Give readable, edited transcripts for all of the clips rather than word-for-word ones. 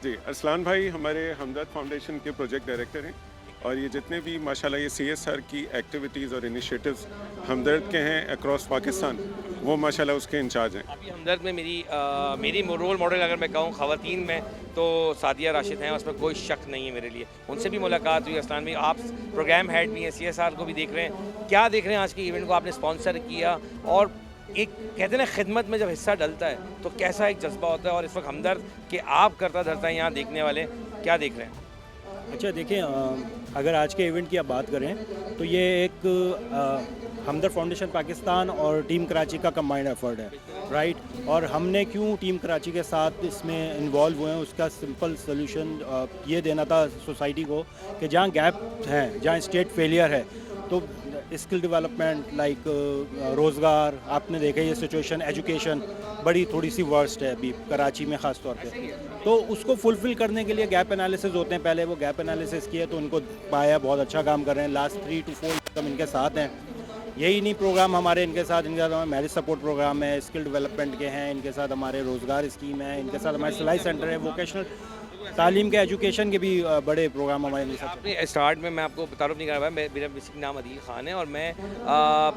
जी, अरसलान भाई हमारे हमदर्द फाउंडेशन के प्रोजेक्ट डायरेक्टर हैं और ये जितने भी माशाल्लाह ये सीएसआर की एक्टिविटीज़ और इनिशिएटिव्स हमदर्द के हैं अक्रॉस पाकिस्तान, वो माशाल्लाह उसके इंचार्ज हैं। अभी हमदर्द में मेरी रोल मॉडल अगर मैं कहूँ ख़वातीन में तो सादिया राशिद हैं, उसमें कोई शक नहीं है मेरे लिए। उनसे भी मुलाकात हुई। अरसलान भाई आप प्रोग्राम हेड भी हैं, सीएसआर को भी देख रहे हैं, क्या देख रहे हैं आज के इवेंट को? आपने स्पॉन्सर किया और एक कहते हैं ना खिदमत में जब हिस्सा डलता है तो कैसा एक जज्बा होता है, और इस वक्त हमदर्द के आप करता धरता है यहाँ देखने वाले क्या देख रहे हैं? अच्छा देखिए, अगर आज के इवेंट की आप बात करें तो ये एक हमदर्द फाउंडेशन पाकिस्तान और टीम कराची का कंबाइंड एफर्ट है, राइट। और हमने क्यों टीम कराची के साथ इसमें इन्वॉल्व हुए हैं, उसका सिंपल सोल्यूशन ये देना था सोसाइटी को कि जहाँ गैप हैं, जहाँ स्टेट फेलियर है, तो स्किल डेवलपमेंट लाइक रोज़गार, आपने देखा ये सिचुएशन, एजुकेशन बड़ी थोड़ी सी वर्स्ट है अभी कराची में ख़ास तौर पे, तो उसको फुलफ़िल करने के लिए गैप एनालिसिस होते हैं। पहले वो गैप एनालिसिस किए तो उनको पाया, बहुत अच्छा काम कर रहे हैं। लास्ट 3 to 4 हम इनके साथ हैं। यही नहीं प्रोग्राम हमारे इनके साथ हमारे मैरिज सपोर्ट प्रोग्राम है, स्किल डेवलपमेंट के हैं, इनके साथ हमारे रोज़गार स्कीम है, इनके साथ हमारे सिलाई सेंटर है, वोकेशनल तालीम के एजुकेशन के भी बड़े प्रोग्राम हमारे इनके साथ। आपने स्टार्ट में मैं आपको तारुफ नहीं कर रहा, मेरा बेसिक नाम अदील खान है और मैं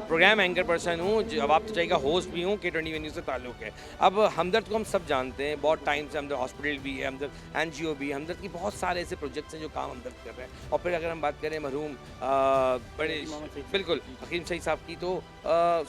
प्रोग्राम एंकर पर्सन हूँ। अब आप तो चाहिएगा होस्ट भी हूँ, K20 वेन्यू से ताल्लुक़ है। अब हमदर्द को हम सब जानते हैं, बहुत टाइम से हमदर्द हॉस्पिटल भी है, हमदर्द NGO भी है, हमदर्द की बहुत सारे ऐसे प्रोजेक्ट्स हैं जो काम हमदर्द कर रहे हैं। और फिर अगर हम बात करें मरहूम बड़े बिल्कुल हकीम सईद साहब की, तो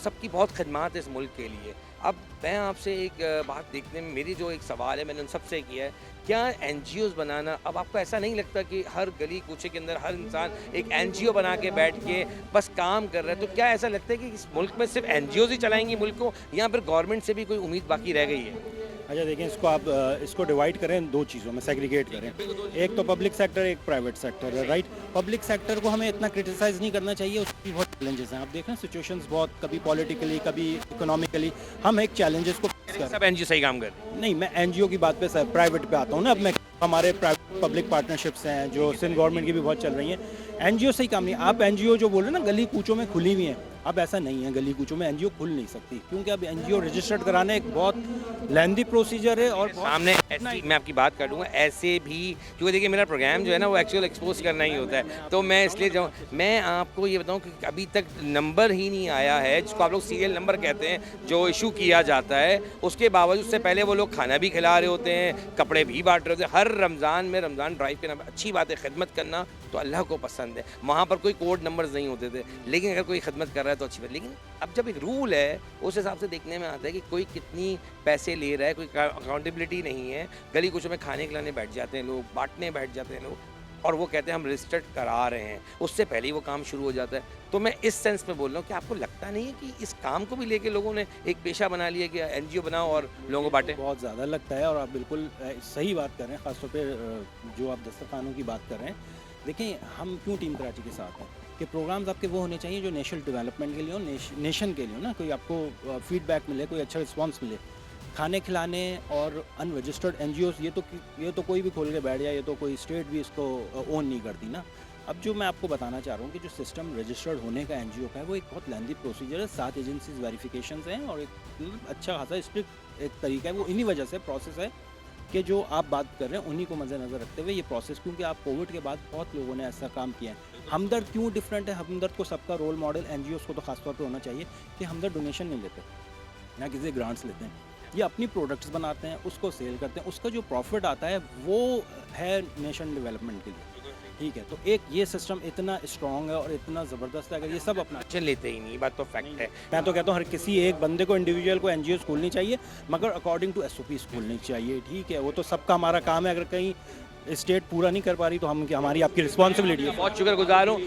सबकी बहुत खदमात है इस मुल्क के लिए। अब मैं आपसे एक बात देखने में मेरी जो एक सवाल है, मैंने उन सबसे किया है, क्या NGOs बनाना, अब आपको ऐसा नहीं लगता कि हर गली कूचे के अंदर हर इंसान एक NGO बना के बैठ के बस काम कर रहा है? तो क्या ऐसा लगता है कि इस मुल्क में सिर्फ NGOs ही चलाएंगी मुल्क को, या फिर गवर्नमेंट से भी कोई उम्मीद बाकी रह गई है? अच्छा देखिए, इसको आप इसको डिवाइड करें दो चीज़ों में, सेग्रीगेट करें। एक तो पब्लिक सेक्टर, एक प्राइवेट सेक्टर है, राइट। पब्लिक सेक्टर को हमें इतना क्रिटिसाइज़ नहीं करना चाहिए, उसकी बहुत चैलेंजेस हैं। आप देख रहे हैं सिचुएशंस बहुत, कभी पॉलिटिकली कभी इकोनॉमिकली, हम एक चैलेंजेस को सब NGO सही काम कर रहे हैं। नहीं, मैं NGO की बात पे सर प्राइवेट पे आता हूँ ना। अब मैं हमारे प्राइवेट पब्लिक पार्टनरशिप्स हैं जो सिंध गवर्नमेंट की भी बहुत चल रही हैं। NGO सही काम नहीं। आप NGO जो बोल रहे हैं ना गली कूचों में खुली हुई हैं, अब ऐसा नहीं है, गली कूचों में NGO खुल नहीं सकती, क्योंकि अब NGO रजिस्टर्ड कराना एक बहुत लेंदी प्रोसीजर है। और सामने ऐसी मैं आपकी बात कर लूँगा ऐसे भी, क्योंकि देखिए मेरा प्रोग्राम जो है ना वो एक्चुअल एक्सपोज करना ही होता है, तो मैं इसलिए जाऊँ, मैं आपको ये बताऊँ कि अभी तक नंबर ही नहीं आया है जिसको आप लोग सीरियल नंबर कहते हैं, जो इशू किया जाता है। उसके बावजूद से पहले वो लोग खाना भी खिला रहे होते हैं, कपड़े भी बांट रहे होते हैं। हर रमज़ान में रमज़ान ड्राइव के नाम, अच्छी बात है, खिदमत करना तो अल्लाह को पसंद है। वहाँ पर कोई कोड नंबर्स नहीं होते थे, लेकिन अगर कोई खिदमत कर रहा है तो अच्छी बात। लेकिन अब जब एक रूल है उस हिसाब से देखने में आता है कि कोई कितनी पैसे ले रहा है, कोई अकाउंटेबिलिटी नहीं है। गली कुछ में खाने खिलाने बैठ जाते हैं लोग, बांटने बैठ जाते हैं लोग, और वो कहते हैं हम रजिस्टर्ड करा रहे हैं, उससे पहले ही वो काम शुरू हो जाता है। तो मैं इस सेंस में बोल रहा हूँ कि आपको लगता नहीं है कि इस काम को भी लेके लोगों ने एक पेशा बना लिया कि NGO बनाओ और लोगों को बांटे? बहुत ज़्यादा लगता है, और आप बिल्कुल सही बात कर रहे हैं, ख़ासतौर पे जो आप दस्तरखानों की बात कर रहे हैं। देखिए, हम क्यों टीम कराची के साथ हैं कि प्रोग्राम्स आपके वो होने चाहिए जो नेशनल डेवलपमेंट के लिए हो, नेशन के लिए हो ना। कोई आपको फीडबैक मिले, कोई अच्छा रिस्पॉन्स मिले। खाने खिलाने और अनरजिस्टर्ड NGOs ये तो कोई भी खोल के बैठ जाए, ये तो कोई स्टेट भी इसको ओन नहीं करती ना। अब जो मैं आपको बताना चाह रहा हूँ कि जो सिस्टम रजिस्टर्ड होने का NGO का है, वो एक बहुत लेंदी प्रोसीजर है, 7 एजेंसीज वेरिफिकेशंस हैं, और एक अच्छा खासा स्ट्रिक्ट एक तरीका है। वो इन्हीं वजह से प्रोसेस है कि जो आप बात कर रहे हैं उन्हीं को मद्देनज़र रखते हुए ये प्रोसेस, क्योंकि आप कोविड के बाद बहुत लोगों ने ऐसा काम किया है। हमदर्द क्यों डिफरेंट है? हमदर्द को सबका रोल मॉडल NGOs को तो खासतौर पे होना चाहिए कि हमदर्द डोनेशन नहीं लेते, ना किसी ग्रांट्स लेते हैं। ये अपनी प्रोडक्ट्स बनाते हैं, उसको सेल करते हैं, उसका जो प्रॉफिट आता है वो है नेशन डेवलपमेंट के लिए, ठीक है। तो एक ये सिस्टम इतना स्ट्रॉन्ग है और इतना ज़बरदस्त है, अगर ये सब अपना एक्शन लेते ही नहीं, बात तो फैक्ट है। मैं तो कहता हूँ हर किसी एक बंदे को, इंडिविजुअल को NGOs खोलनी चाहिए, मगर अकॉर्डिंग टू SOPs खोलनी चाहिए, ठीक है। वो तो सबका हमारा काम है, अगर कहीं स्टेट पूरा नहीं कर पा रही तो हम हमारी आपकी रिस्पॉन्सिबिलिटी है। बहुत शुक्रगुजार हूँ।